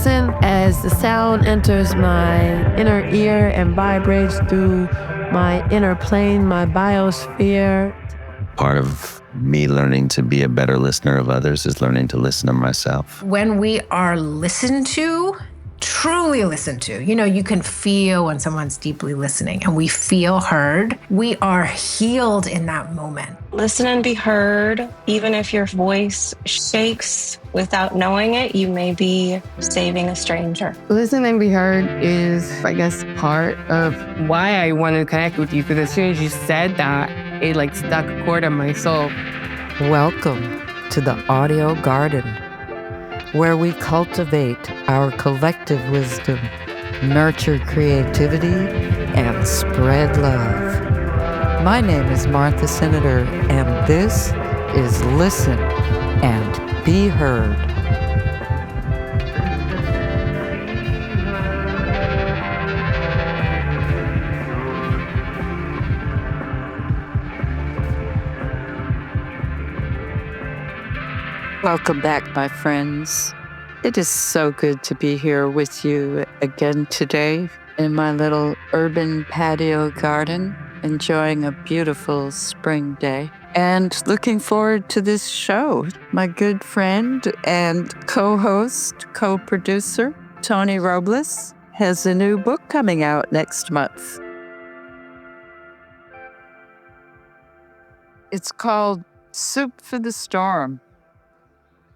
listen as the sound enters my inner ear and vibrates through my inner plane, my biosphere. Part of me learning to be a better listener of others is learning to listen to myself. When we are listened to, truly listened to, you can feel when someone's deeply listening and we feel heard. We are healed in that moment. Listen and be heard. Even if your voice shakes without knowing it, you may be saving a stranger. Listen and be heard is, I guess, part of why I wanted to connect with you, because as soon as you said that, it stuck a chord in my soul. Welcome to the Audio Garden, where we cultivate our collective wisdom, nurture creativity, and spread love. My name is Martha Cinader, and this is Listen and Be Heard. Welcome back, my friends. It is so good to be here with you again today in my little urban patio garden, enjoying a beautiful spring day and looking forward to this show. My good friend and co-host, co-producer, Tony Robles, has a new book coming out next month. It's called Soup for the Storm.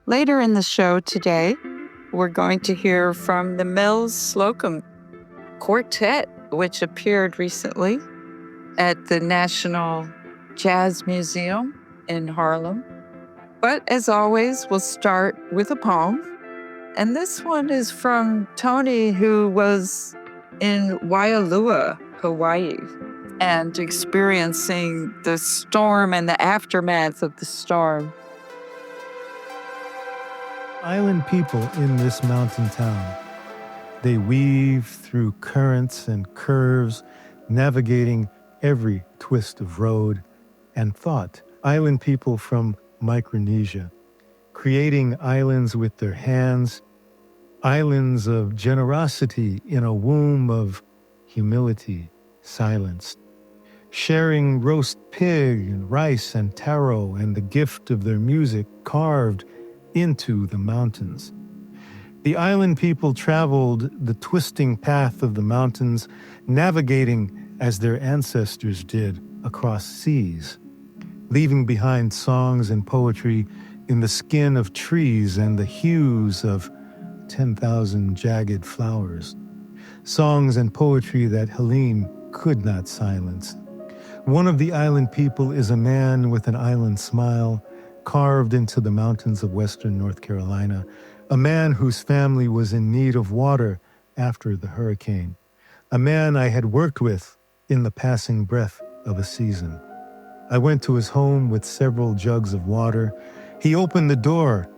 Later in the show today, we're going to hear from the Mills Slocum Quartet, which appeared recently at the National Jazz Museum in Harlem. But as always, we'll start with a poem. And this one is from Tony, who was in Waialua, Hawaii, and experiencing the storm and the aftermath of the storm. Island people in this mountain town. They weave through currents and curves, navigating every twist of road and thought. Island people from Micronesia, creating islands with their hands, islands of generosity in a womb of humility, silenced. Sharing roast pig and rice and taro and the gift of their music carved into the mountains. The island people traveled the twisting path of the mountains, navigating as their ancestors did across seas, leaving behind songs and poetry in the skin of trees and the hues of 10,000 jagged flowers. Songs and poetry that Helene could not silence. One of the island people is a man with an island smile, carved into the mountains of western North Carolina, a man whose family was in need of water after the hurricane, a man I had worked with in the passing breath of a season. I went to his home with several jugs of water. He opened the door.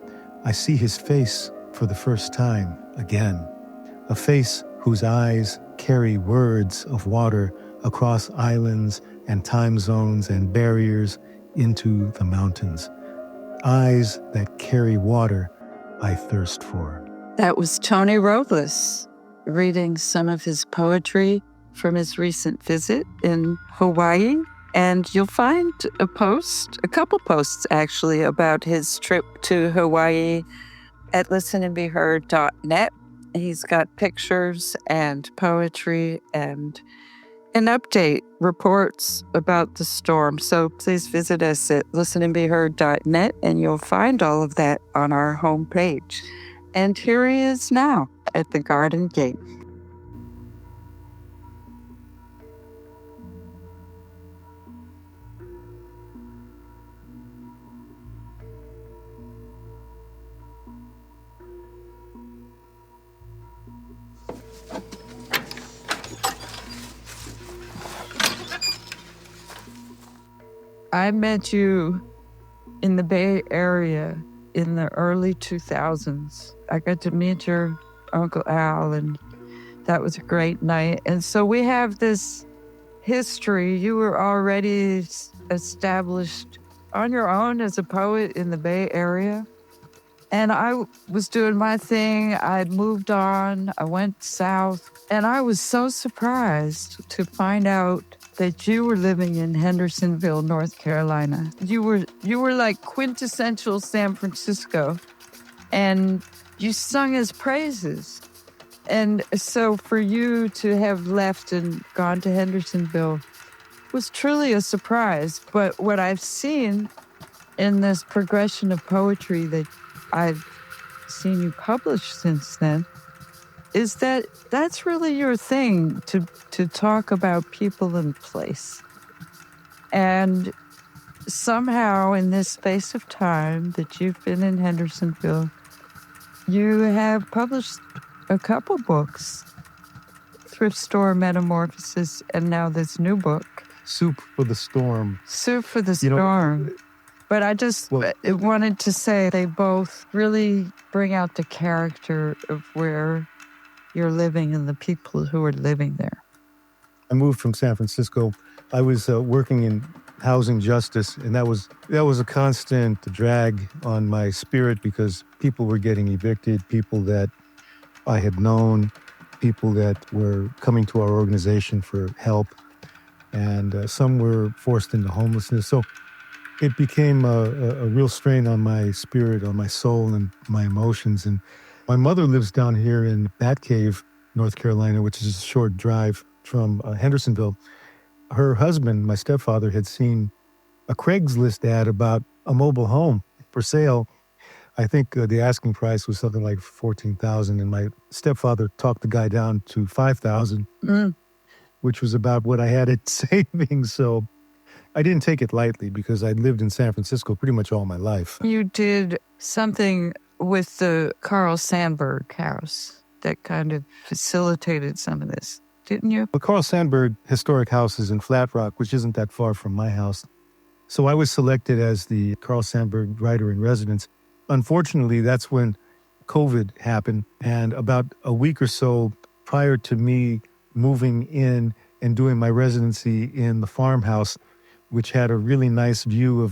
I see his face for the first time again, a face whose eyes carry words of water across islands and time zones and barriers into the mountains. Eyes that carry water I thirst for. That was Tony Robles reading some of his poetry from his recent visit in Hawaii. And you'll find a couple posts actually, about his trip to Hawaii at listenandbeheard.net. He's got pictures and poetry and an update, reports about the storm. So please visit us at listenandbeheard.net and you'll find all of that on our homepage. And here he is now at the Garden Gate. I met you in the Bay Area in the early 2000s. I got to meet your Uncle Al, and that was a great night. And so we have this history. You were already established on your own as a poet in the Bay Area. And I was doing my thing. I'd moved on. I went south. And I was so surprised to find out that you were living in Hendersonville, North Carolina. You were like quintessential San Francisco. And you sung his praises. And so for you to have left and gone to Hendersonville was truly a surprise. But what I've seen in this progression of poetry that I've seen you publish since then is that that's really your thing, to talk about people and place. And somehow in this space of time that you've been in Hendersonville, you have published a couple books, Thrift Store Metamorphosis, and now this new book, Soup for the Storm. Soup for the Storm. But I just wanted to say they both really bring out the character of where you're living and the people who are living there. I moved from San Francisco. I was working in housing justice, and that was a constant drag on my spirit because people were getting evicted, people that I had known, people that were coming to our organization for help, and some were forced into homelessness. So it became a real strain on my spirit, on my soul, and my emotions. And my mother lives down here in Batcave, North Carolina, which is a short drive from Hendersonville. Her husband, my stepfather, had seen a Craigslist ad about a mobile home for sale. I think the asking price was something like $14,000, and my stepfather talked the guy down to $5,000, which was about what I had in savings. So I didn't take it lightly because I'd lived in San Francisco pretty much all my life. You did something with the Carl Sandburg house that kind of facilitated some of this, didn't you? The Carl Sandburg Historic House is in Flat Rock, which isn't that far from my house. So I was selected as the Carl Sandburg Writer in Residence. Unfortunately, that's when COVID happened. And about a week or so prior to me moving in and doing my residency in the farmhouse, which had a really nice view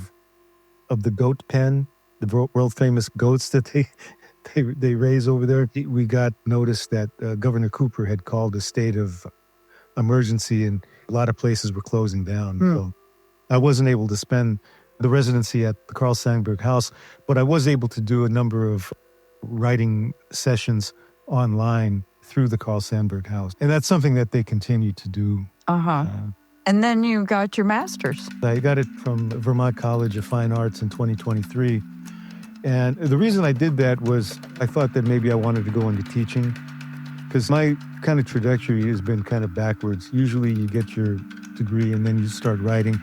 of the goat pen, the world famous goats that they raise over there. We got notice that Governor Cooper had called a state of emergency and a lot of places were closing down. So I wasn't able to spend the residency at the Carl Sandburg house, but I was able to do a number of writing sessions online through the Carl Sandburg house. And that's something that they continue to do. And then you got your master's. I got it from Vermont College of Fine Arts in 2023. And the reason I did that was I thought that maybe I wanted to go into teaching because my kind of trajectory has been kind of backwards. Usually you get your degree and then you start writing.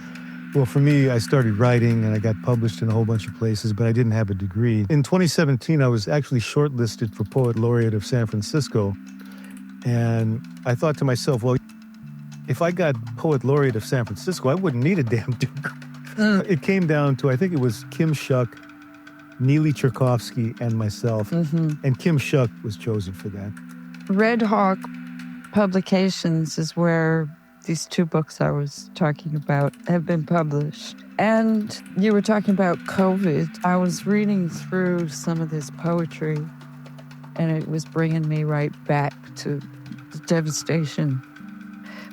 Well, for me, I started writing and I got published in a whole bunch of places, but I didn't have a degree. In 2017, I was actually shortlisted for Poet Laureate of San Francisco. And I thought to myself, well, if I got Poet Laureate of San Francisco, I wouldn't need a damn degree. It came down to, I think it was Kim Shuck, Neely Cherkovsky, and myself. And Kim Shuck was chosen for that. Red Hawk Publications is where these two books I was talking about have been published. And you were talking about COVID. I was reading through some of this poetry, and it was bringing me right back to the devastation.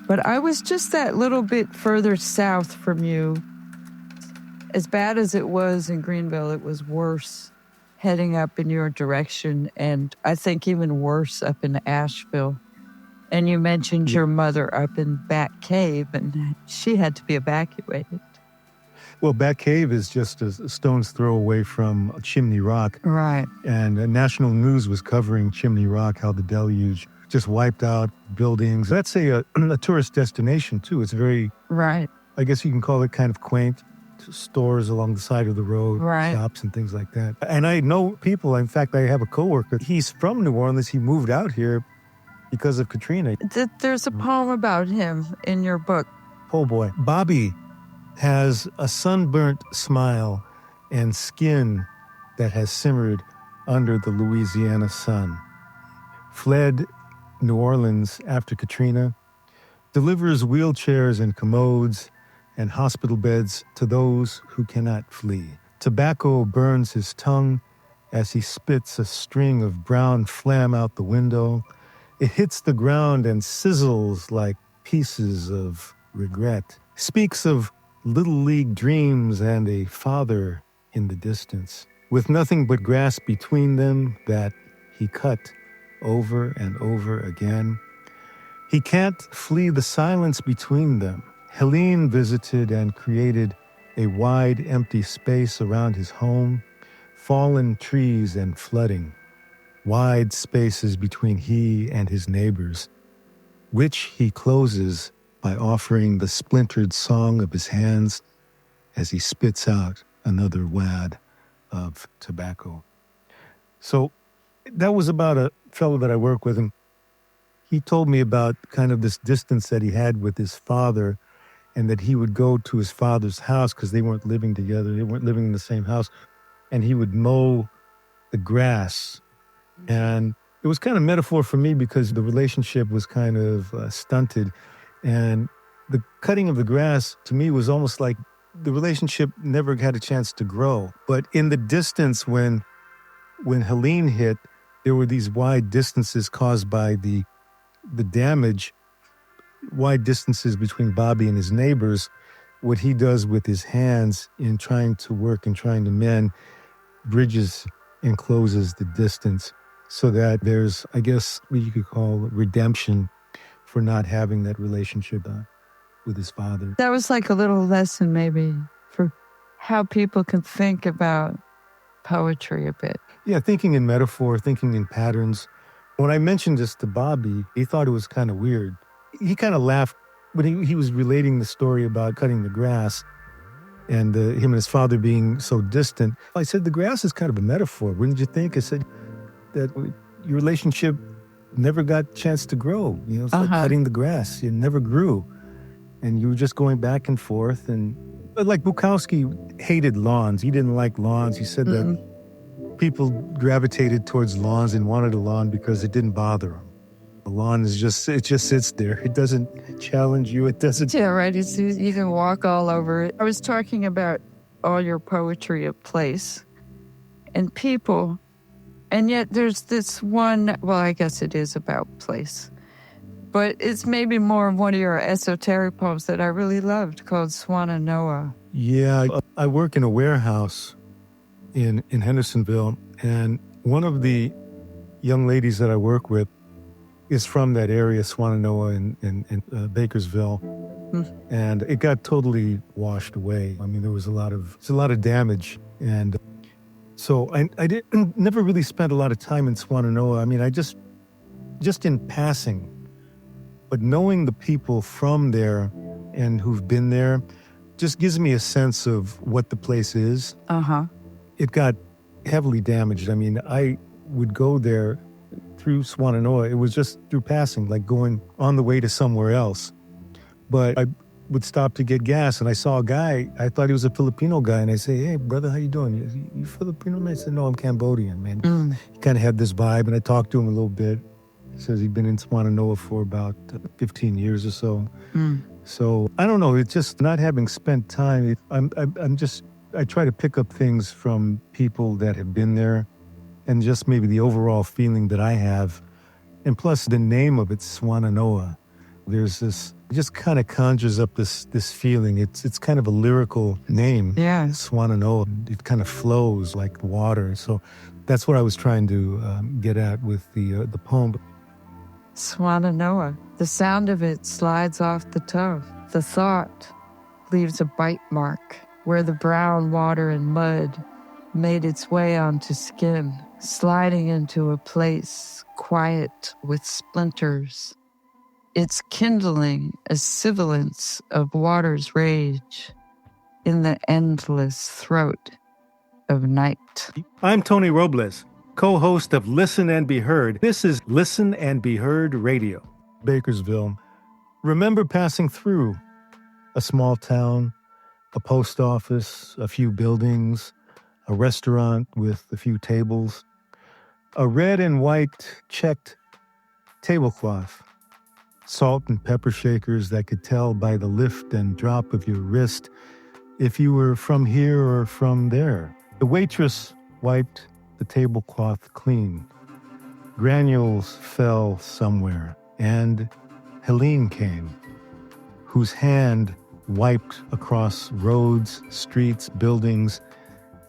But I was just that little bit further south from you. As bad as it was in Greenville, it was worse heading up in your direction, and I think even worse up in Asheville. And you mentioned your mother up in Bat Cave, and she had to be evacuated. Well, Bat Cave is just a stone's throw away from Chimney Rock. Right. And national news was covering Chimney Rock, how the deluge just wiped out buildings. That's a tourist destination, too. It's very, right. I guess you can call it kind of quaint. Stores along the side of the road, right. Shops and things like that. And I know people, in fact, I have a coworker. He's from New Orleans. He moved out here because of Katrina. There's a poem about him in your book. Oh, boy. Bobby has a sunburnt smile and skin that has simmered under the Louisiana sun. Fled New Orleans after Katrina, delivers wheelchairs and commodes and hospital beds to those who cannot flee. Tobacco burns his tongue as he spits a string of brown phlegm out the window. It hits the ground and sizzles like pieces of regret. Speaks of little league dreams and a father in the distance, with nothing but grass between them that he cut over and over again. He can't flee the silence between them. Helene visited and created a wide, empty space around his home, fallen trees and flooding, wide spaces between he and his neighbors, which he closes by offering the splintered song of his hands as he spits out another wad of tobacco. So that was about a fellow that I work with, and he told me about kind of this distance that he had with his father, and that he would go to his father's house because they weren't living together. They weren't living in the same house. And he would mow the grass. And it was kind of metaphor for me because the relationship was kind of stunted. And the cutting of the grass to me was almost like the relationship never had a chance to grow. But in the distance when Helene hit, there were these wide distances caused by the damage, wide distances between Bobby and his neighbors. What he does with his hands in trying to work and trying to mend bridges and closes the distance so that there's, I guess, what you could call redemption for not having that relationship with his father. That was like a little lesson maybe for how people can think about poetry a bit. Yeah, thinking in metaphor, thinking in patterns. When I mentioned this to Bobby, he thought it was kind of weird. He kind of laughed when he was relating the story about cutting the grass and him and his father being so distant. I said, the grass is kind of a metaphor, wouldn't you think? I said that your relationship never got a chance to grow. You know, it's like cutting the grass. It never grew. And you were just going back and forth. But like Bukowski hated lawns. He didn't like lawns. He said that people gravitated towards lawns and wanted a lawn because it didn't bother them. The lawn is it just sits there. It doesn't challenge you. It doesn't. Yeah, right. You can walk all over it. I was talking about all your poetry of place and people, and yet there's this one, well, I guess it is about place, but it's maybe more of one of your esoteric poems that I really loved called Swananoa. Yeah, I work in a warehouse in Hendersonville, and one of the young ladies that I work with is from that area, Swananoa in Bakersville. And it got totally washed away. I mean, there was a lot of damage. And so I never really spent a lot of time in Swananoa. I mean, I just in passing, but knowing the people from there and who've been there just gives me a sense of what the place is. It got heavily damaged. I mean, I would go there through Swananoa. It was just through passing, like going on the way to somewhere else. But I would stop to get gas, and I saw a guy. I thought he was a Filipino guy, and I say, "Hey, brother, how you doing? You Filipino?" Man, I said, "No, I'm Cambodian, man." He kind of had this vibe, and I talked to him a little bit. He says he'd been in Swananoa for about 15 years or so. So I don't know. It's just not having spent time. I try to pick up things from people that have been there, and just maybe the overall feeling that I have. And plus the name of it, Swananoa. There's this, it just kind of conjures up this feeling. It's kind of a lyrical name. Yeah. Swananoa. It kind of flows like water. So that's what I was trying to get at with the poem. Swananoa. The sound of it slides off the tongue. The thought leaves a bite mark where the brown water and mud made its way onto skin, sliding into a place quiet with splinters. It's kindling a sibilance of water's rage in the endless throat of night. I'm Tony Robles, co-host of Listen and Be Heard. This is Listen and Be Heard Radio. Bakersville. Remember passing through a small town, a post office, a few buildings, a restaurant with a few tables, a red and white checked tablecloth, salt and pepper shakers that could tell by the lift and drop of your wrist if you were from here or from there. The waitress wiped the tablecloth clean. Granules fell somewhere, and Helene came, whose hand wiped across roads, streets, buildings,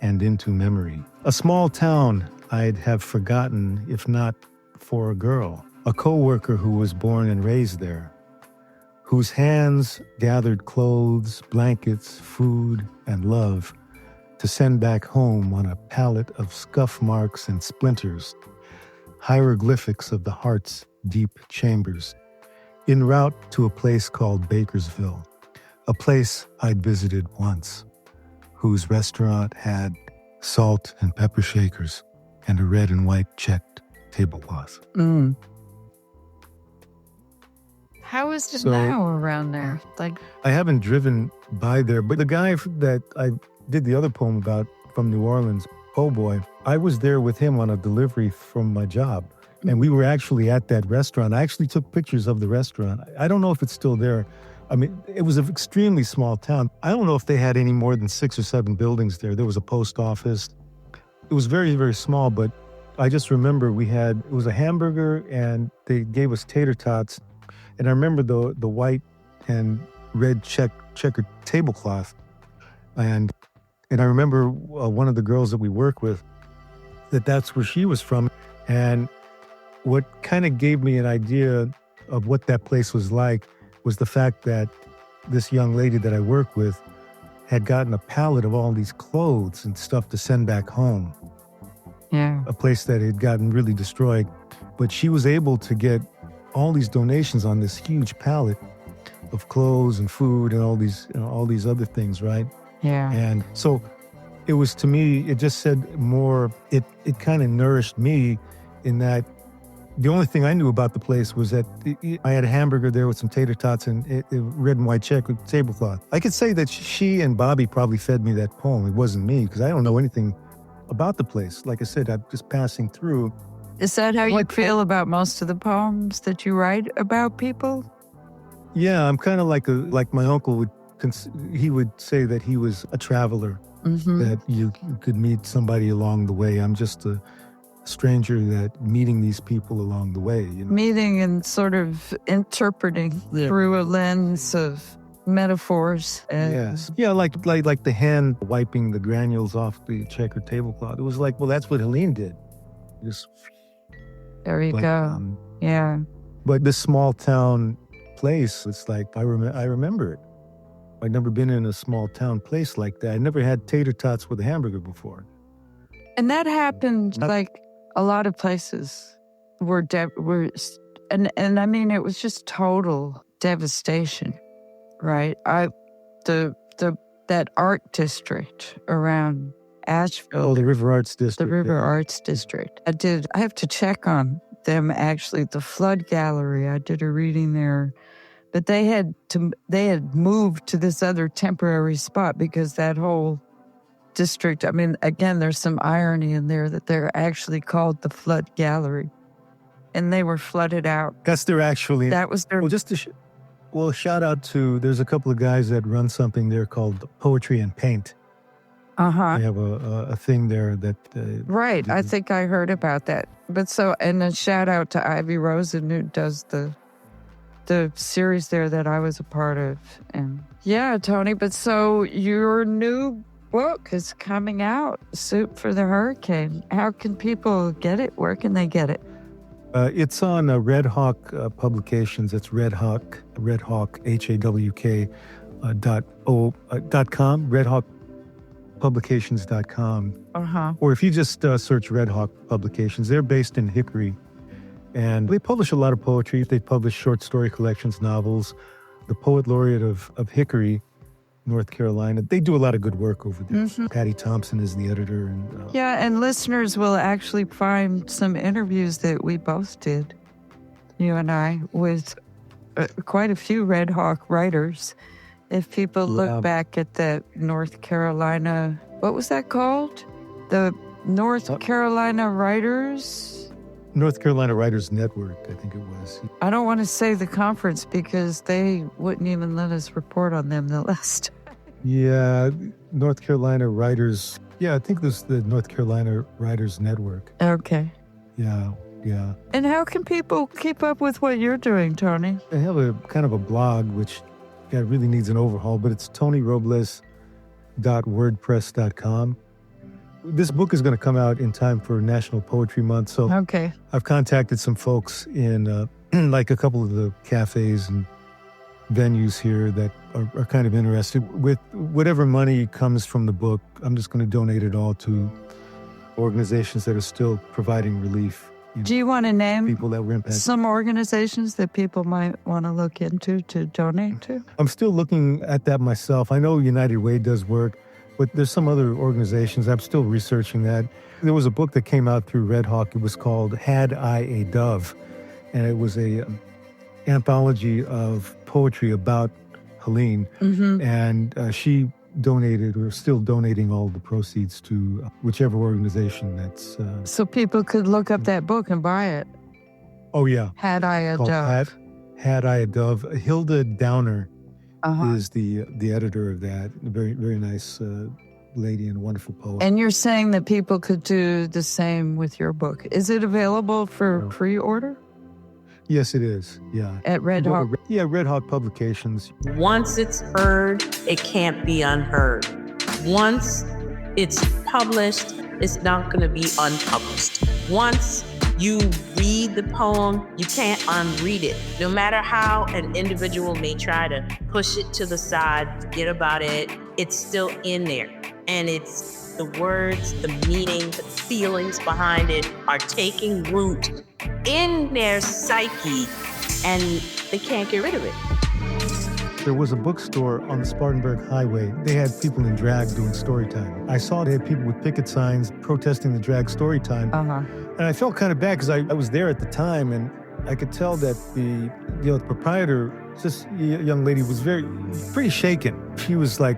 and into memory. A small town I'd have forgotten if not for a girl, a co-worker who was born and raised there, whose hands gathered clothes, blankets, food, and love to send back home on a pallet of scuff marks and splinters, hieroglyphics of the heart's deep chambers, en route to a place called Bakersville, a place I'd visited once, whose restaurant had salt and pepper shakers and a red and white checked tablecloth. How is it So- now around there? Like, I haven't driven by there, but the guy that I did the other poem about from New Orleans, Po' Boy, I was there with him on a delivery from my job. And we were actually at that restaurant. I actually took pictures of the restaurant. I don't know if it's still there. I mean, it was an extremely small town. I don't know if they had any more than 6 or 7 buildings there. There was a post office. It was very, very small, but I just remember it was a hamburger and they gave us tater tots. And I remember the white and red checkered tablecloth. And I remember one of the girls that we work with, that's where she was from. And what kind of gave me an idea of what that place was like was the fact that this young lady that I work with had gotten a pallet of all these clothes and stuff to send back home, yeah. a place that had gotten really destroyed. But she was able to get all these donations on this huge pallet of clothes and food and all these other things, right? Yeah. And so it was, to me, it just said more, it kind of nourished me in that the only thing I knew about the place was that I had a hamburger there with some tater tots and a red and white check with tablecloth. I could say that she and Bobby probably fed me that poem. It wasn't me, because I don't know anything about the place. Like I said, I'm just passing through. Is that how you feel about most of the poems that you write about people? Yeah, I'm kind of like my uncle he would say that he was a traveler, that you could meet somebody along the way. I'm just a stranger that meeting these people along the way. You know? Meeting and sort of interpreting through a lens of metaphors. Yes. Yeah, like the hand wiping the granules off the checkered tablecloth. It was like, well, that's what Helene did. Just there you go. Yeah. But this small town place, it's like, I remember it. I'd never been in a small town place like that. I never had tater tots with a hamburger before. And that happened like a lot of places and I mean, it was just total devastation, right? That art district around Asheville. Oh, the River Arts District. The River Arts District. I have to check on them, actually. The Flood Gallery, I did a reading there. But they had moved to this other temporary spot because that whole district, I mean, again, there's some irony in there that they're actually called the Flood Gallery. And they were flooded out. That was their... Well, shout out to, there's a couple of guys that run something there called Poetry and Paint. They have a thing there that... right, I think I heard about that. But and a shout out to Ivy Rosen, who does the series there that I was a part of. And yeah, Tony, but so your new book is coming out, Soup for the Hurricane. How can people get it? Where can they get it? It's on Red Hawk Publications. It's Red Hawk, HAWK .com, redhawkpublications.com. Or if you just search Red Hawk Publications, they're based in Hickory. And they publish a lot of poetry. They publish short story collections, novels. The Poet Laureate of Hickory, North Carolina, they do a lot of good work over there. Patty Thompson is the editor. And listeners will actually find some interviews that we both did, you and I, with quite a few Red Hawk writers. If people look back at that North Carolina, what was that called? The North Carolina Writers Network, I think it was. I don't want to say the conference because they wouldn't even let us report on them the last time. Yeah, North Carolina Writers. Yeah, I think this is the North Carolina Writers Network. Okay. Yeah. And how can people keep up with what you're doing, Tony? I have a kind of a blog, which really needs an overhaul, but it's tonyrobles.wordpress.com. This book is going to come out in time for National Poetry Month, so Okay. I've contacted some folks in like a couple of the cafes and venues here that are kind of interested. With whatever money comes from the book, I'm just going to donate it all to organizations that are still providing relief. Do you want to name people that were impacted? Some organizations that people might want to look into to donate to? I'm still looking at that myself. I know United Way does work, but there's some other organizations. I'm still researching that. There was a book that came out through Red Hawk. It was called Had I a Dove? And it was a anthology of poetry about Helene. Mm-hmm. And she donated, or still donating, all the proceeds to whichever organization that's... So people could look up that book and buy it. Oh, yeah. Had I a Called Dove. Had I a Dove. Hilda Downer Uh-huh. is the editor of that. A very, very nice lady and a wonderful poet. And you're saying that people could do the same with your book. Is it available for pre-order? Yes, it is. Yeah. At Red Hawk? Yeah, Red Hawk Publications. Once it's heard, it can't be unheard. Once it's published, it's not going to be unpublished. Once you read the poem, you can't unread it. No matter how an individual may try to push it to the side, forget about it, it's still in there. And it's the words, the meaning, the feelings behind it are taking root in their psyche, and they can't get rid of it. There was a bookstore on the Spartanburg Highway. They had people in drag doing story time. I saw they had people with picket signs protesting the drag story time. Uh-huh. And I felt kind of bad because I was there at the time, and I could tell that the proprietor, this young lady, was pretty shaken. She was like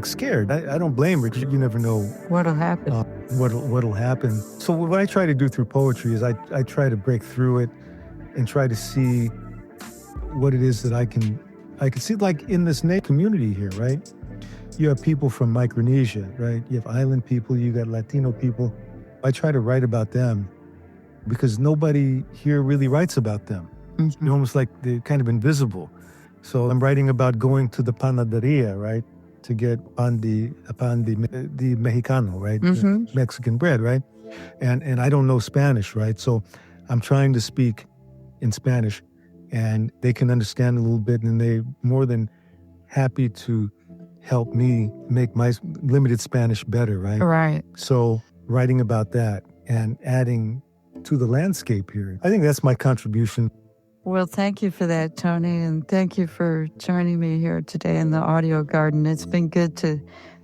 scared. I don't blame her, because you never know what'll happen. What'll happen. So what I try to do through poetry is I try to break through it and try to see what it is that I can see, like in this community here, right? You have people from Micronesia, right? You have island people, you got Latino people. I try to write about them because nobody here really writes about them. Mm-hmm. They're almost like they're kind of invisible. So I'm writing about going to the panaderia, right? To get on the Mexicano, right? Mm-hmm. The Mexican bread, right? And I don't know Spanish, right? So I'm trying to speak in Spanish, and they can understand a little bit, and they're more than happy to help me make my limited Spanish better, right? Right. So writing about that and adding to the landscape here, I think that's my contribution. Well, thank you for that, Tony, and thank you for joining me here today in the audio garden. It's been good to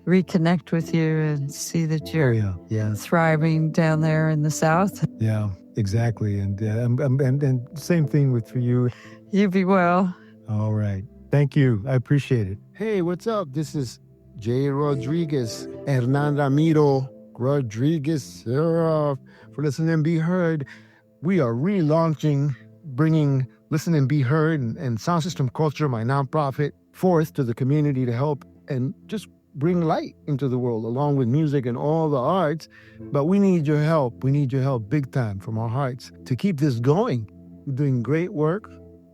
reconnect with you and see that you're thriving down there in the South. Yeah, exactly. And and same thing for you. You be well. All right. Thank you. I appreciate it. Hey, what's up? This is Jay Rodriguez, Hernan Ramiro Rodriguez, for Listen and Be Heard. We are relaunching, bringing Listen and Be Heard and Sound System Culture, my nonprofit, forth to the community to help and just bring light into the world, along with music and all the arts. But we need your help. We need your help big time from our hearts to keep this going. We're doing great work.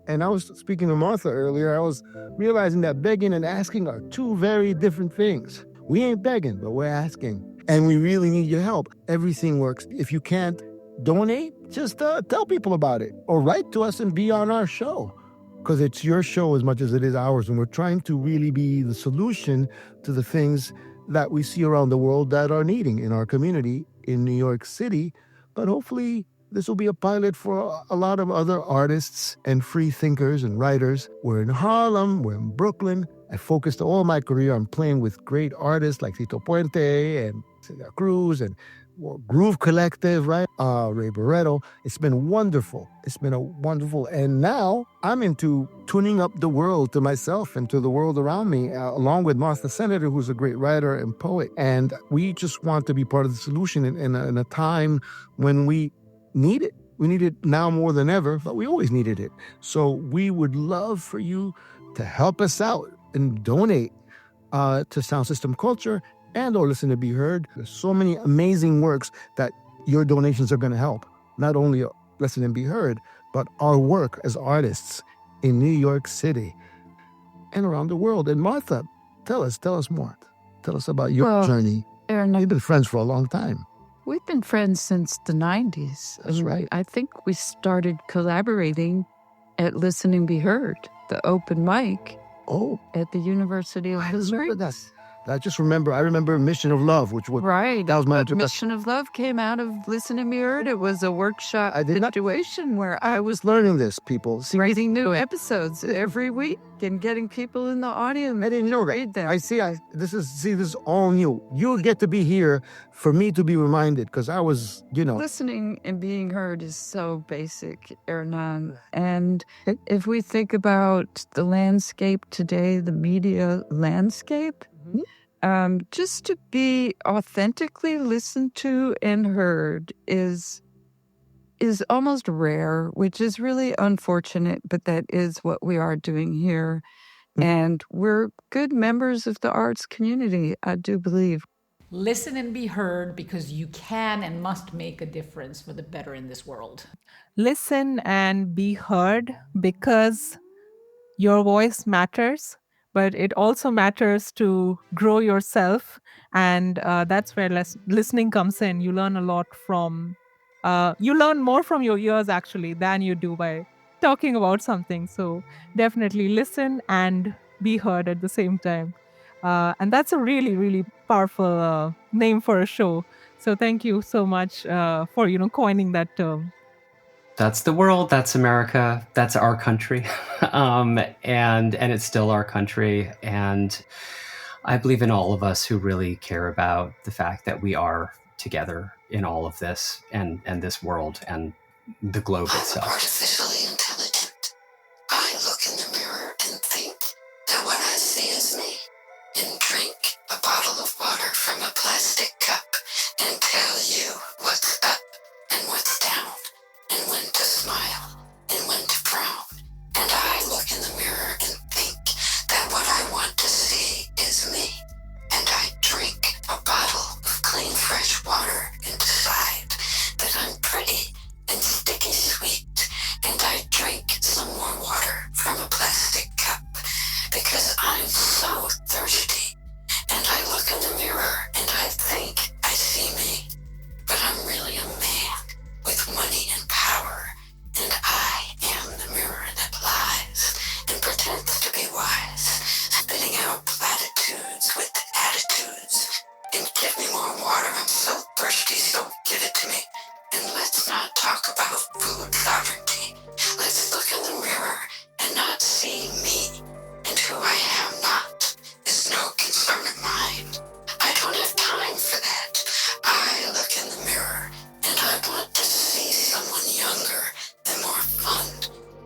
And I was speaking to Martha earlier. I was realizing that begging and asking are two very different things. We ain't begging, but we're asking. And we really need your help. Everything works. If you can't donate, just tell people about it, or write to us and be on our show, because it's your show as much as it is ours, and we're trying to really be the solution to the things that we see around the world that are needing in our community in New York City. But hopefully this will be a pilot for a lot of other artists and free thinkers and writers. We're in Harlem, we're in Brooklyn. I focused all my career on playing with great artists like Tito Puente and Celia Cruz and Groove Collective, right? Ray Barretto. It's been wonderful. It's been wonderful. And now I'm into tuning up the world to myself and to the world around me, along with Martha Cinader, who's a great writer and poet. And we just want to be part of the solution in a time when we need it. We need it now more than ever, but we always needed it. So we would love for you to help us out and donate to sound system culture and or listen to be heard. There's so many amazing works that your donations are going to help. Not only listen and be heard, but our work as artists in New York City and around the world. And Martha, tell us more. Tell us about your journey. Aaron, You've been friends for a long time. we've been friends since the 90s. That's right. I think we started collaborating at Listen and Be Heard, the open mic at the University of Missouri. I remember Mission of Love, which was Right. that was my Mission of Love came out of Listen and Be Heard. It was a workshop situation where I was learning this, people. See, writing new episodes every week and getting people in the audience. I didn't know read them. this is all new. You'll get to be here for me to be reminded, because I was, Listening and being heard is so basic, Hernan. And if we think about the landscape today, the media landscape, just to be authentically listened to and heard is almost rare, which is really unfortunate, but that is what we are doing here. And we're good members of the arts community, I do believe. Listen and be heard, because you can and must make a difference for the better in this world. Listen and be heard, because your voice matters, but it also matters to grow yourself. And that's where listening comes in. You learn a lot you learn more from your ears, actually, than you do by talking about something. So definitely listen and be heard at the same time. And that's a really, really powerful name for a show. So thank you so much for, coining that term. That's the world. That's America. That's our country. And it's still our country. And I believe in all of us who really care about the fact that we are together in all of this and this world and the globe itself. Artificially intelligent. I look in the mirror and think that what I see is me, and drink a bottle of water from a plastic cup and tell you what's up and what's down, and when to smile and when to frown. And I look in the mirror and think that what I want to see is me, and I drink a bottle of clean fresh water and decide that I'm pretty and sticky sweet, and I drink some more water from a plastic cup because I'm so thirsty. And I look in the mirror and I think I see me, but I'm really a man with money and power, and I am the mirror that lies and pretends to be wise, spitting out platitudes with attitudes. And give me more water, I'm so thirsty, so give it to me. And let's not talk about food sovereignty. Let's look in the mirror and not see me, and who I am not is no concern of mine. I don't have time for that. I look in the mirror and I want to see someone younger and more fun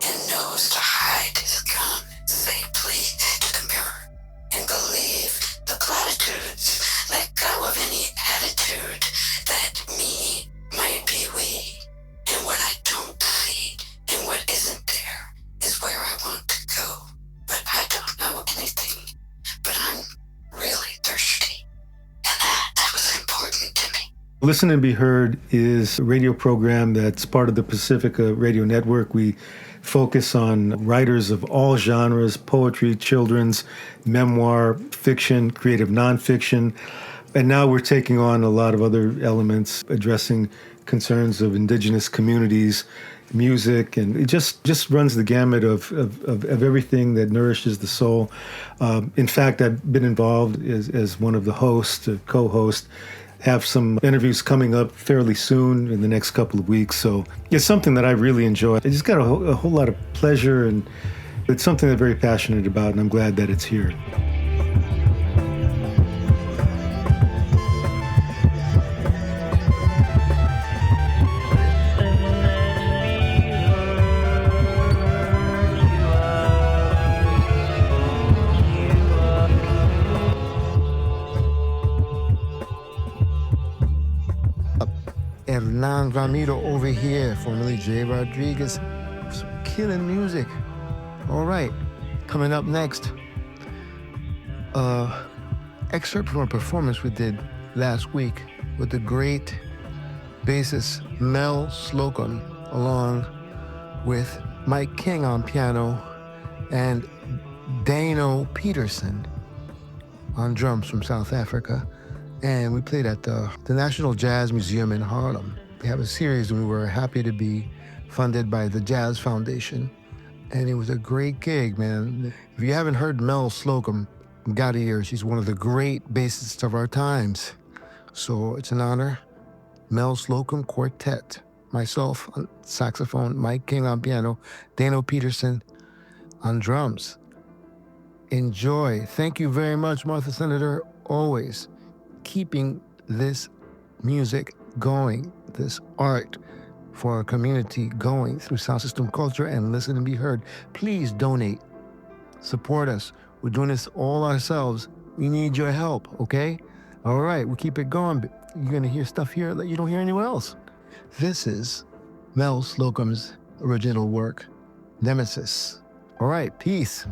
and knows to hide his gun, say please to the mirror, and believe the platitudes. Let go of any attitude that me might be we, and what I don't see and what isn't there is where I want to go. But I don't know anything, but I'm really thirsty, and that was important to me. Listen and Be Heard is a radio program that's part of the Pacifica Radio Network. We focus on writers of all genres: poetry, children's, memoir, fiction, creative nonfiction. And now we're taking on a lot of other elements, addressing concerns of indigenous communities, music, and it just runs the gamut of everything that nourishes the soul. In fact, I've been involved as one of the hosts, co-host, have some interviews coming up fairly soon in the next couple of weeks. So it's something that I really enjoy. I just got a whole lot of pleasure, and it's something I'm very passionate about, and I'm glad that it's here. Hernan Ramiro over here, formerly J. Rodriguez. Some killing music. All right, coming up next, excerpt from a performance we did last week with the great bassist Mel Slocum, along with Mike King on piano and Dano Peterson on drums from South Africa. And we played at the National Jazz Museum in Harlem. We have a series, and we were happy to be funded by the Jazz Foundation. And it was a great gig, man. If you haven't heard Mel Slocum, you gotta hear. She's one of the great bassists of our times. So it's an honor. Mel Slocum Quartet. Myself on saxophone, Mike King on piano, Dano Peterson on drums. Enjoy. Thank you very much, Martha Cinader. Always keeping this music going, this art for our community going through sound system culture and listen and be heard. Please donate. Support us. We're doing this all ourselves. We need your help, okay? All right, we'll keep it going. You're going to hear stuff here that you don't hear anywhere else. This is Mel Slocum's original work, Nemesis. All right, peace.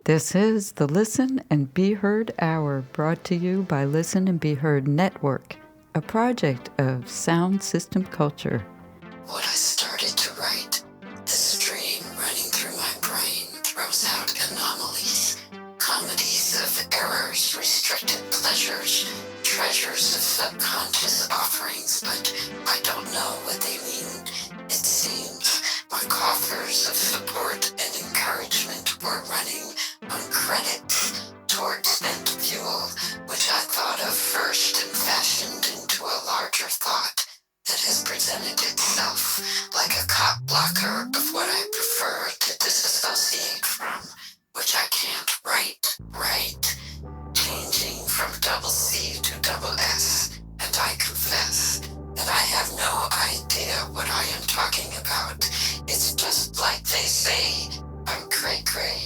This is the Listen and Be Heard Hour, brought to you by Listen and Be Heard Network, a project of Sound System Culture. What I started to write, the stream running through my brain throws out anomalies, comedies of errors, restricted pleasures, treasures of subconscious offerings, but I don't know what they mean. It seems my coffers of support and encouragement were running on credits toward spent fuel, which I thought of first and fashioned into a larger thought that has presented itself like a cop blocker of what I prefer to disassociate from, which I can't write, changing from double C to double S, and I confess that I have no idea what I am talking about. It's just like they say, I'm cray-cray.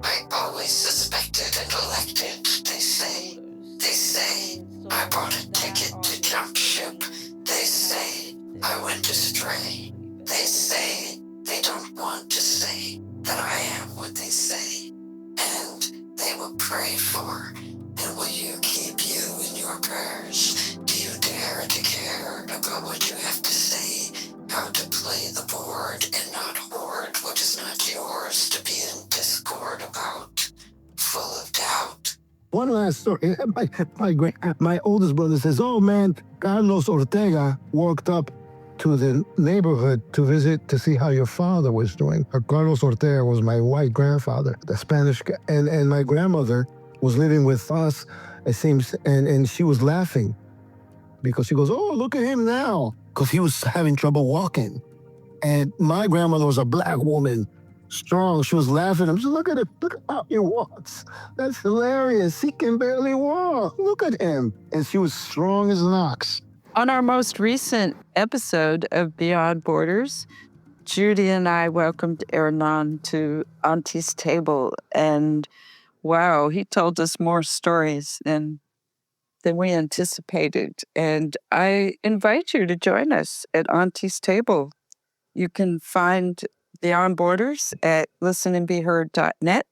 I always suspected and elected, they say. They say I bought a ticket to jump ship. They say I went astray. They say they don't want to say that I am what they say. And they will pray for. And will you keep you in your prayers? Do you dare to care about what you have to say? How to play the board and not hoard what is not yours to be in discord about, full of doubt. One last story. My oldest brother says, "Oh man, Carlos Ortega walked up to the neighborhood to visit to see how your father was doing." Carlos Ortega was my white grandfather, the Spanish guy, and my grandmother was living with us. It seems, and she was laughing because she goes, "Oh, look at him now," because he was having trouble walking. And my grandmother was a black woman, strong. She was laughing. I'm just, look at it. Look at how he walks. That's hilarious. He can barely walk. Look at him. And she was strong as an ox. On our most recent episode of Beyond Borders, Judy and I welcomed Hernan to Auntie's table, and Wow, he told us more stories than we anticipated. And I invite you to join us at Auntie's Table. You can find Beyond Borders at listenandbeheard.net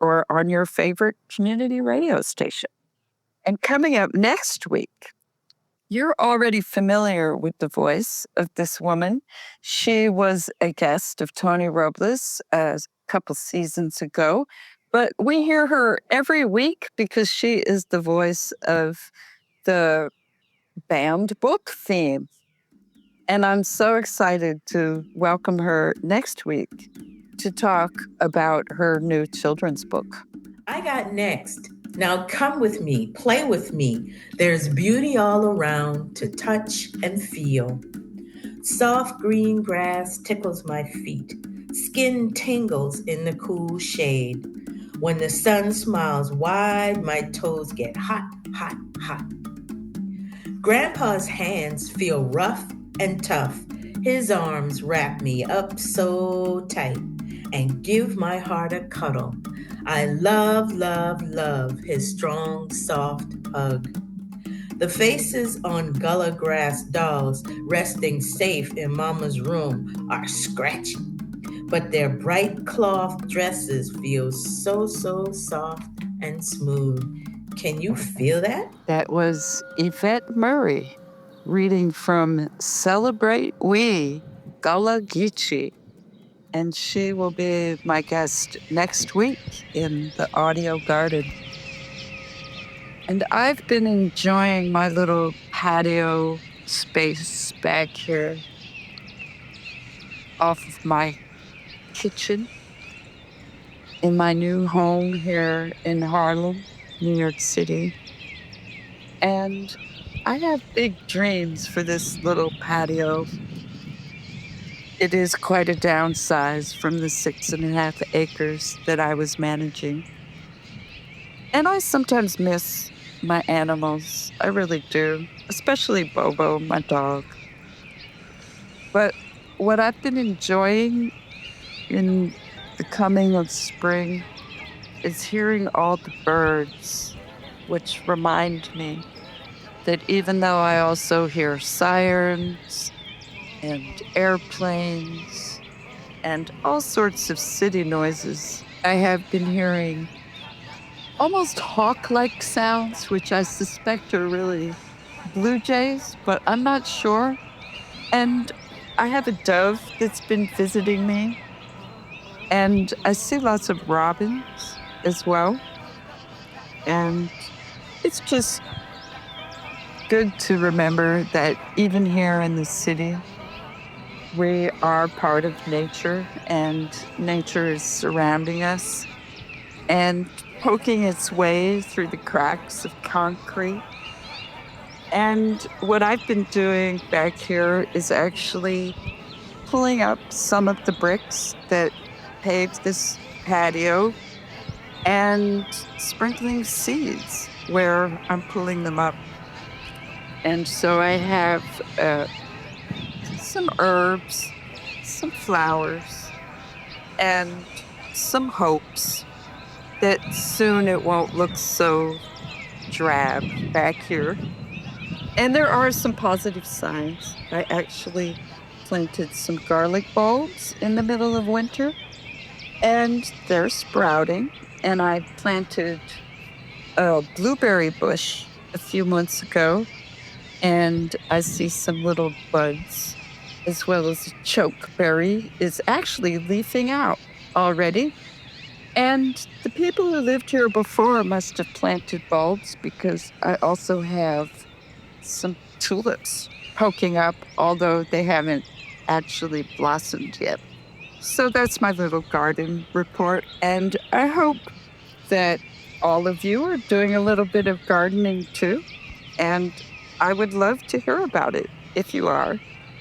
or on your favorite community radio station. And coming up next week, you're already familiar with the voice of this woman. She was a guest of Tony Robles a couple seasons ago, but we hear her every week because she is the voice of the banned book theme. And I'm so excited to welcome her next week to talk about her new children's book. I got next. Now come with me, play with me. There's beauty all around to touch and feel. Soft green grass tickles my feet. Skin tingles in the cool shade. When the sun smiles wide, my toes get hot, hot, hot. Grandpa's hands feel rough and tough. His arms wrap me up so tight and give my heart a cuddle. I love, love, love his strong, soft hug. The faces on gullah grass dolls resting safe in Mama's room are scratchy, but their bright cloth dresses feel so, so soft and smooth. Can you feel that? That was Yvette Murray reading from Celebrate We, Gullah Geechee. And she will be my guest next week in the audio garden. And I've been enjoying my little patio space back here off of my kitchen in my new home here in Harlem, New York City. And I have big dreams for this little patio. It is quite a downsize from the 6.5 acres that I was managing. And I sometimes miss my animals. I really do, especially Bobo, my dog. But what I've been enjoying in the coming of spring is hearing all the birds, which remind me that even though I also hear sirens and airplanes and all sorts of city noises, I have been hearing almost hawk-like sounds, which I suspect are really blue jays, but I'm not sure. And I have a dove that's been visiting me, and I see lots of robins as well. And it's just good to remember that even here in the city, we are part of nature, and nature is surrounding us and poking its way through the cracks of concrete. And what I've been doing back here is actually pulling up some of the bricks that paved this patio and sprinkling seeds where I'm pulling them up. And so I have some herbs, some flowers, and some hopes that soon it won't look so drab back here. And there are some positive signs. I actually planted some garlic bulbs in the middle of winter, and they're sprouting. And I planted a blueberry bush a few months ago, and I see some little buds, as well as a chokeberry is actually leafing out already. And the people who lived here before must have planted bulbs, because I also have some tulips poking up, although they haven't actually blossomed yet. So that's my little garden report. And I hope that all of you are doing a little bit of gardening too. And I would love to hear about it if you are.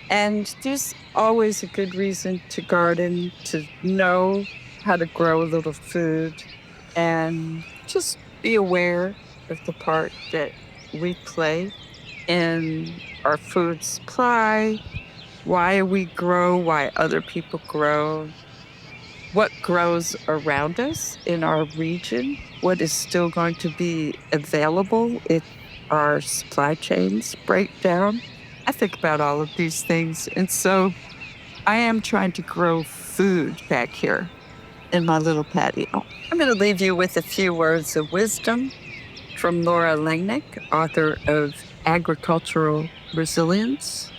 And there's always a good reason to garden, to know how to grow a little food, and just be aware of the part that we play in our food supply, why we grow, why other people grow, what grows around us in our region, what is still going to be available if our supply chains break down. I think about all of these things. And so I am trying to grow food back here in my little patio. I'm going to leave you with a few words of wisdom from Laura Langnick, author of Agricultural Resilience.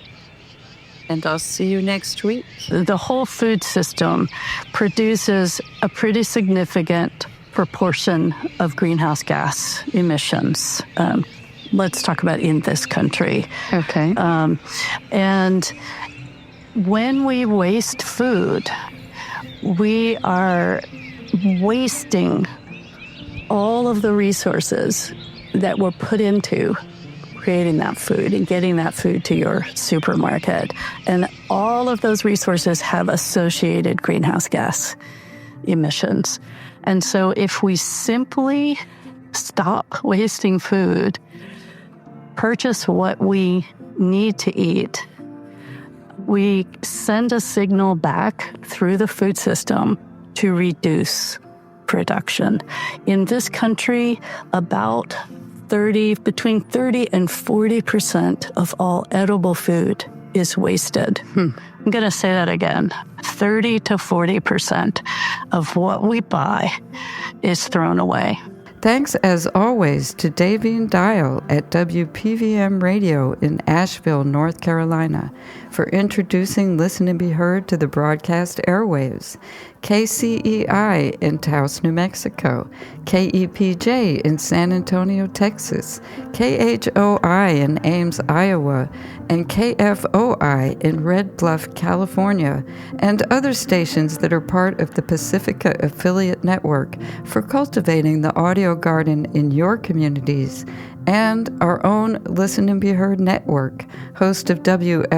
And I'll see you next week. The whole food system produces a pretty significant proportion of greenhouse gas emissions. Let's talk about in this country. Okay. And when we waste food, we are wasting all of the resources that were put into creating that food and getting that food to your supermarket. And all of those resources have associated greenhouse gas emissions. And so if we simply stop wasting food, purchase what we need to eat, we send a signal back through the food system to reduce production. In this country, between 30 and 40% of all edible food is wasted. I'm going to say that again. 30 to 40% of what we buy is thrown away. Thanks, as always, to Davine Dial at WPVM Radio in Asheville, North Carolina, for introducing Listen and Be Heard to the broadcast airwaves. KCEI in Taos, New Mexico, KEPJ in San Antonio, Texas, KHOI in Ames, Iowa, and KFOI in Red Bluff, California, and other stations that are part of the Pacifica Affiliate Network for cultivating the audio garden in your communities, and our own Listen and Be Heard network, host of WLBH.org.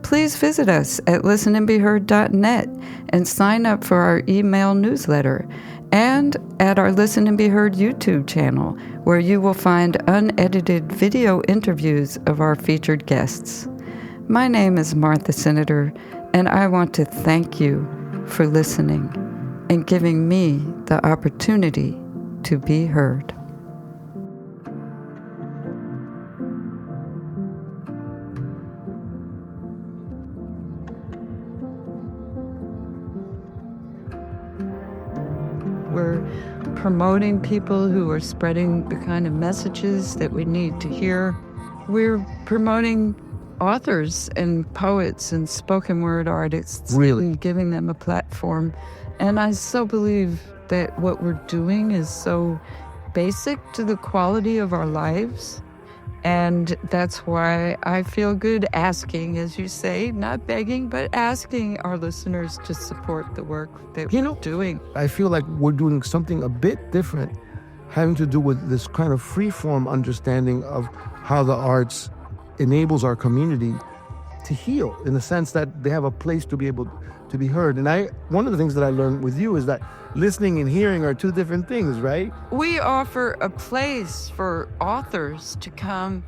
Please visit us at listenandbeheard.net and sign up for our email newsletter, and at our Listen and Be Heard YouTube channel, where you will find unedited video interviews of our featured guests. My name is Martha Cinader, and I want to thank you for listening and giving me the opportunity to be heard. We're promoting people who are spreading the kind of messages that we need to hear. We're promoting authors and poets and spoken word artists. Really? And giving them a platform. And I so believe that what we're doing is so basic to the quality of our lives. And that's why I feel good asking, as you say, not begging, but asking our listeners to support the work that we're doing. I feel like we're doing something a bit different, having to do with this kind of free-form understanding of how the arts enables our community to heal, in the sense that they have a place to be able to be heard. And one of the things that I learned with you is that listening and hearing are two different things, right? We offer a place for authors to come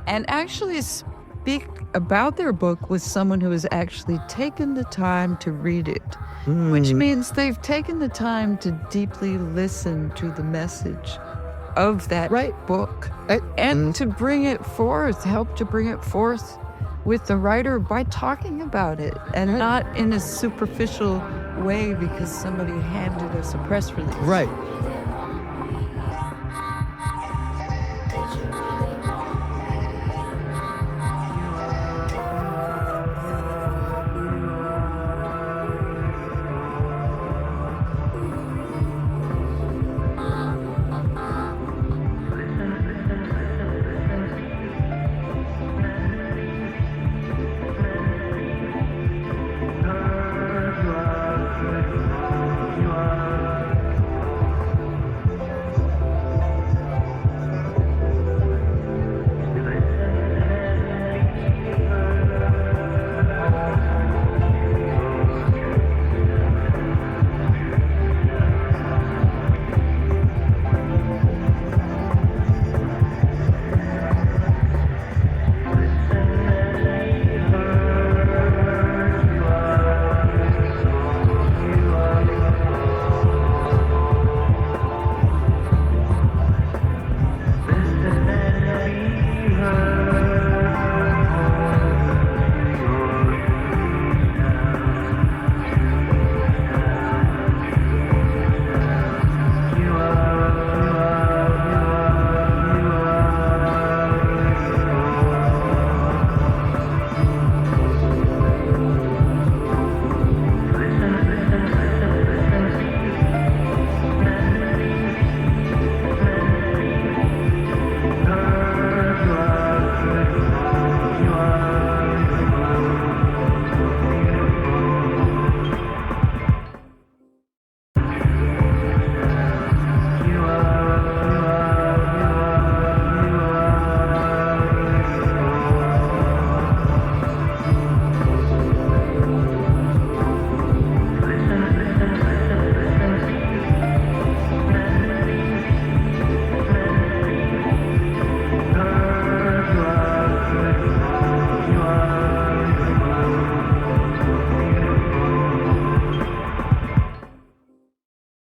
and actually speak about their book with someone who has actually taken the time to read it, which means they've taken the time to deeply listen to the message of that book and to bring it forth, help to bring it forth with the writer by talking about it, and not in a superficial way because somebody handed us a press release. Right.